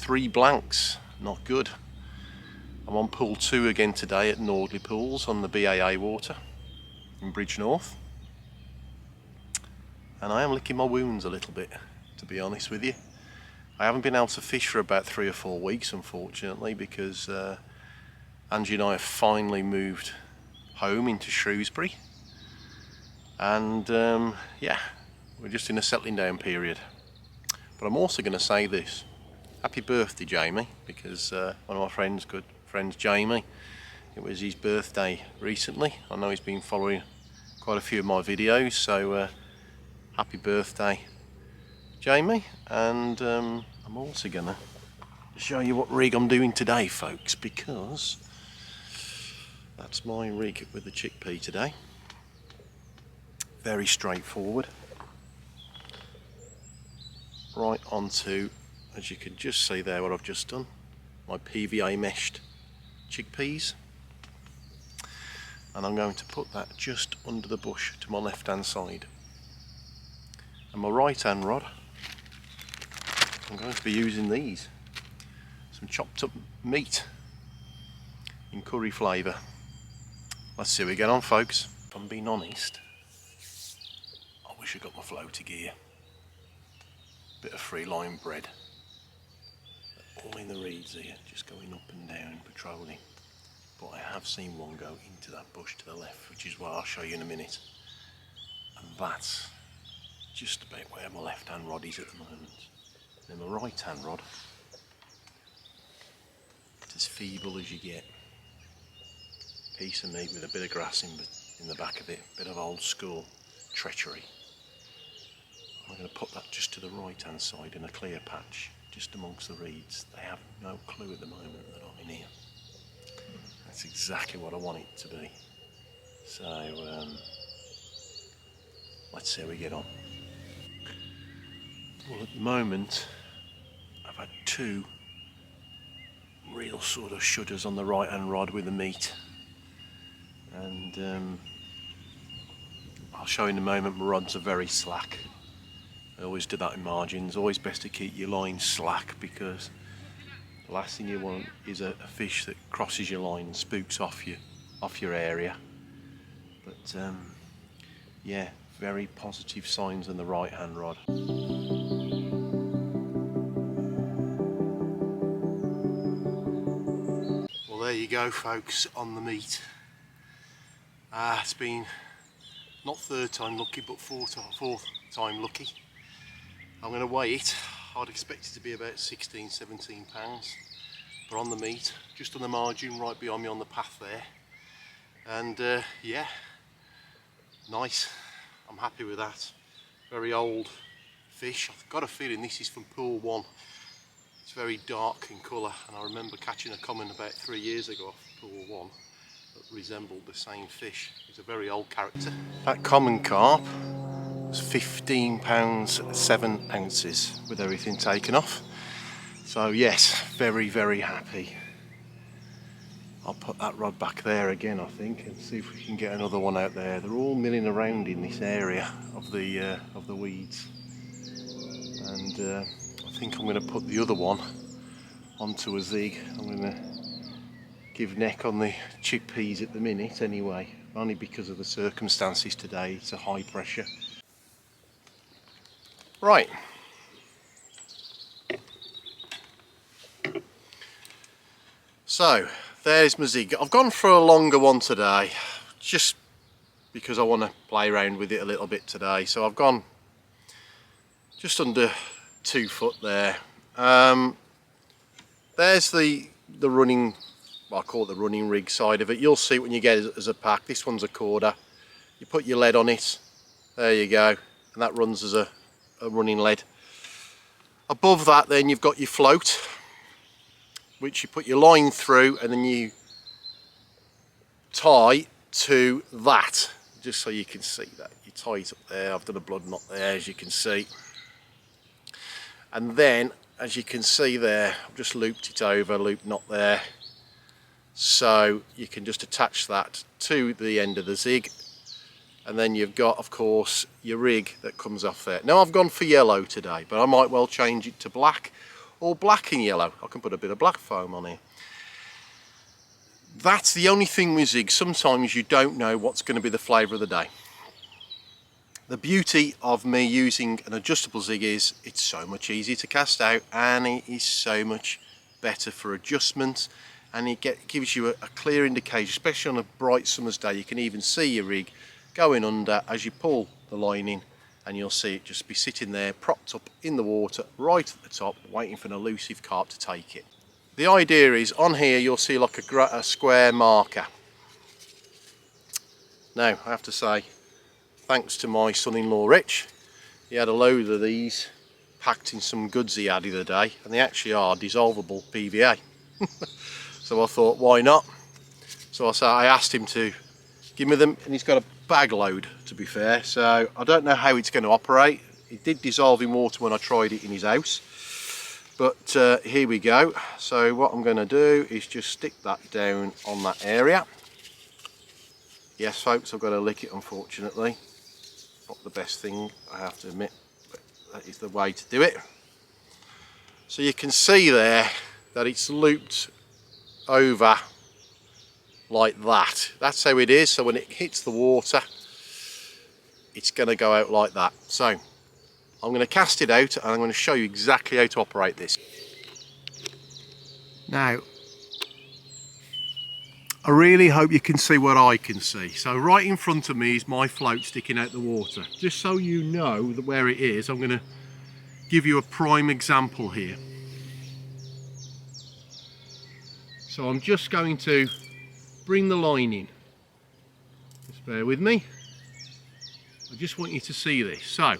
3 blanks, not good. I'm on pool 2 again today at Nordley Pools on the BAA water in Bridgnorth. And I am licking my wounds a little bit, to be honest with you. I haven't been able to fish for about 3 or 4 weeks, unfortunately, because Angie and I have finally moved home into Shrewsbury. And yeah, we're just in a settling down period. But I'm also going to say this. Happy birthday, Jamie, because one of my good friends, Jamie, it was his birthday recently. I know he's been following quite a few of my videos, so happy birthday, Jamie. And I'm also going to show you what rig I'm doing today, folks, because that's my rig with the chickpea today. Very straightforward. Right onto, as you can just see there, what I've just done, my PVA meshed chickpeas, and I'm going to put that just under the bush to my left hand side. And my right hand rod, I'm going to be using these, some chopped up meat in curry flavour. Let's see how we get on, folks. If I'm being honest, I wish I got my floaty gear. Bit of free line bread. All in the reeds here, just going up and down, patrolling. But I have seen one go into that bush to the left, which is what I'll show you in a minute. And that's just about where my left hand rod is at the moment. Then my right hand rod, it's as feeble as you get. Piece of meat with a bit of grass in the back of it, bit of old school treachery. I'm going to put that just to the right hand side in a clear patch, just amongst the reeds. They have no clue at the moment that I'm in here. That's exactly what I want it to be. So let's see how we get on. Well, at the moment I've had 2 real sort of shudders on the right hand rod with the meat, and I'll show you in a moment. My rods are very slack. I always do that in margins. Always best to keep your line slack, because the last thing you want is a fish that crosses your line and spooks off your area. But yeah, very positive signs on the right hand rod. Well, there you go, folks, on the meat. It's been not 3rd time lucky, but 4th time lucky. I'm going to weigh it. I'd expect it to be about 16, 17 pounds. But on the meat, just on the margin, right behind me on the path there. And yeah, nice. I'm happy with that. Very old fish. I've got a feeling this is from pool 1. It's very dark in colour, and I remember catching a common about 3 years ago off pool 1 that resembled the same fish. It's a very old character. That common carp was £15 7 ounces with everything taken off. So yes, very, very happy. I'll put that rod back there again, I think, and see if we can get another one out there. They're all milling around in this area of the weeds, and I think I'm going to put the other one onto a zig. I'm going to give neck on the chickpeas at the minute anyway, only because of the circumstances today. It's a high pressure. Right, so there's my zig. I've gone for a longer one today, just because I want to play around with it a little bit today. So I've gone just under 2 foot there. There's the running, well, I call it the running rig side of it. You'll see when you get it as a pack. This one's a quarter. You put your lead on it, there you go, and that runs as a running lead. Above that then you've got your float, which you put your line through, and then you tie to that, just so you can see that. You tie it up there. I've done a blood knot there, as you can see. And then, as you can see there, I've just looped it over, loop knot there. So you can just attach that to the end of the zig. And then you've got, of course, your rig that comes off there. Now I've gone for yellow today, but I might well change it to black, or black and yellow. I can put a bit of black foam on here. That's the only thing with zigs. Sometimes you don't know what's going to be the flavour of the day. The beauty of me using an adjustable zig is it's so much easier to cast out, and it is so much better for adjustment, and it gives you a clear indication, especially on a bright summer's day. You can even see your rig going under as you pull the line in, and you'll see it just be sitting there propped up in the water right at the top, waiting for an elusive carp to take it. The idea is on here you'll see like a square marker. Now I have to say, thanks to my son-in-law Rich, he had a load of these packed in some goods he had the other day, and they actually are dissolvable PVA. So I thought, why not? So I asked him to give me them, and he's got a bag load, to be fair. So I don't know how it's going to operate. It did dissolve in water when I tried it in his house, but here we go. So what I'm going to do is just stick that down on that area. Yes folks, I've got to lick it, unfortunately. Not the best thing, I have to admit, but that is the way to do it. So you can see there that it's looped over like that. That's how it is. So when it hits the water, it's going to go out like that. So I'm going to cast it out, and I'm going to show you exactly how to operate this. Now, I really hope you can see what I can see. So right in front of me is my float sticking out the water. Just so you know where it is, I'm going to give you a prime example here. So I'm just going to bring the line in. Just bear with me. I just want you to see this. So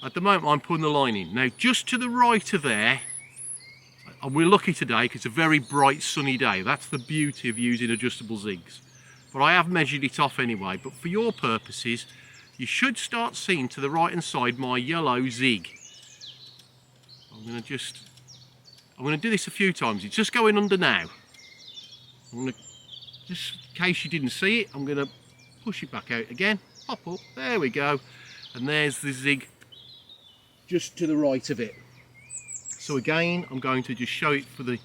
at the moment I'm putting the line in. Now just to the right of there, and we're lucky today because it's a very bright sunny day. That's the beauty of using adjustable zigs. But I have measured it off anyway. But for your purposes, you should start seeing to the right hand side my yellow zig. I'm going to do this a few times. It's just going under now. Just in case you didn't see it, I'm going to push it back out again. Pop up. There we go. And there's the zig just to the right of it. So again, I'm going to just show it for the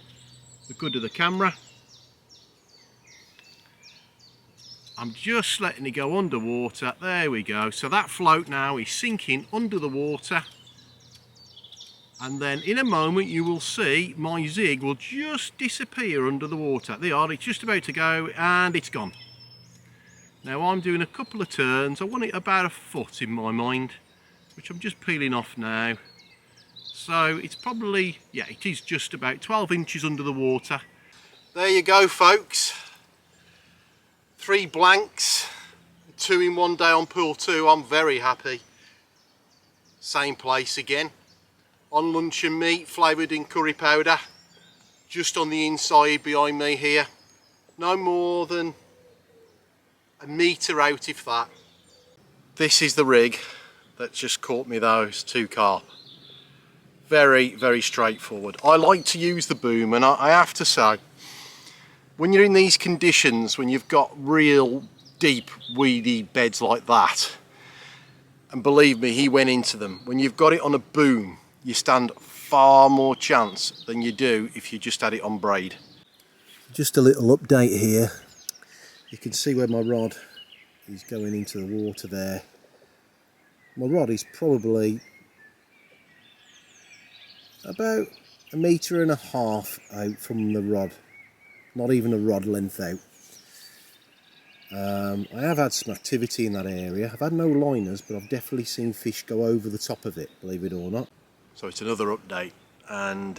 good of the camera. I'm just letting it go underwater. There we go. So that float now is sinking under the water. And then in a moment you will see my zig will just disappear under the water. There are, it's just about to go, and it's gone. Now I'm doing a couple of turns. I want it about a foot in my mind, which I'm just peeling off now. So it's probably, yeah, it is just about 12 inches under the water. There you go folks. 3 blanks, 2 in one day on pool 2. I'm very happy. Same place again. On luncheon meat, flavoured in curry powder. Just on the inside behind me here. No more than a metre out, if that. This is the rig that just caught me those 2 carp. Very, very straightforward. I like to use the boom, and I have to say, when you're in these conditions, when you've got real deep weedy beds like that, and believe me, he went into them, when you've got it on a boom, you stand far more chance than you do if you just had it on braid. Just a little update here. You can see where my rod is going into the water there. My rod is probably about 1.5 meters out from the rod, not even a rod length out. I have had some activity in that area. I've had no liners, but I've definitely seen fish go over the top of it, believe it or not. So it's another update, and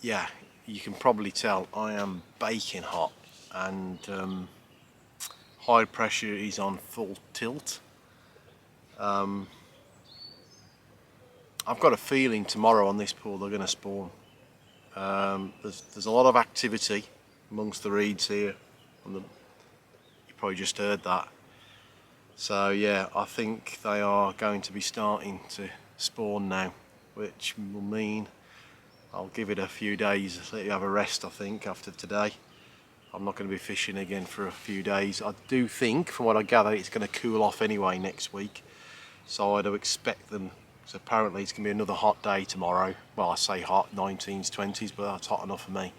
yeah, you can probably tell I am baking hot, and high pressure is on full tilt. I've got a feeling tomorrow on this pool they're going to spawn. There's a lot of activity amongst the reeds here. You probably just heard that. So yeah, I think they are going to be starting to spawn now, which will mean I'll give it a few days, let you have a rest. I think after today I'm not going to be fishing again for a few days. I do think, from what I gather, it's going to cool off anyway next week, so I'd expect them So apparently it's going to be another hot day tomorrow. Well, I say hot, 19s, 20s, but that's hot enough for me.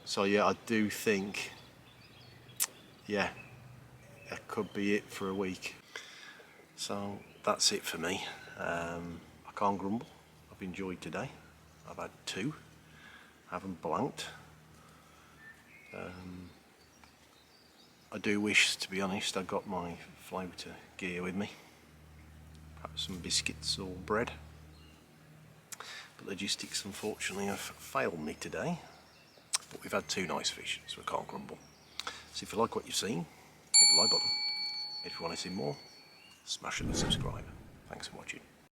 So yeah, I do think, yeah, that could be it for a week. So that's it for me. I can't grumble. I've enjoyed today. I've had 2. I haven't blanked. I do wish, to be honest, I got my floater gear with me. Perhaps some biscuits or bread. But logistics, unfortunately, have failed me today. But we've had 2 nice fish, so I can't grumble. So if you like what you've seen, hit the like button. If you want to see more, smash the subscribe. Thanks for watching.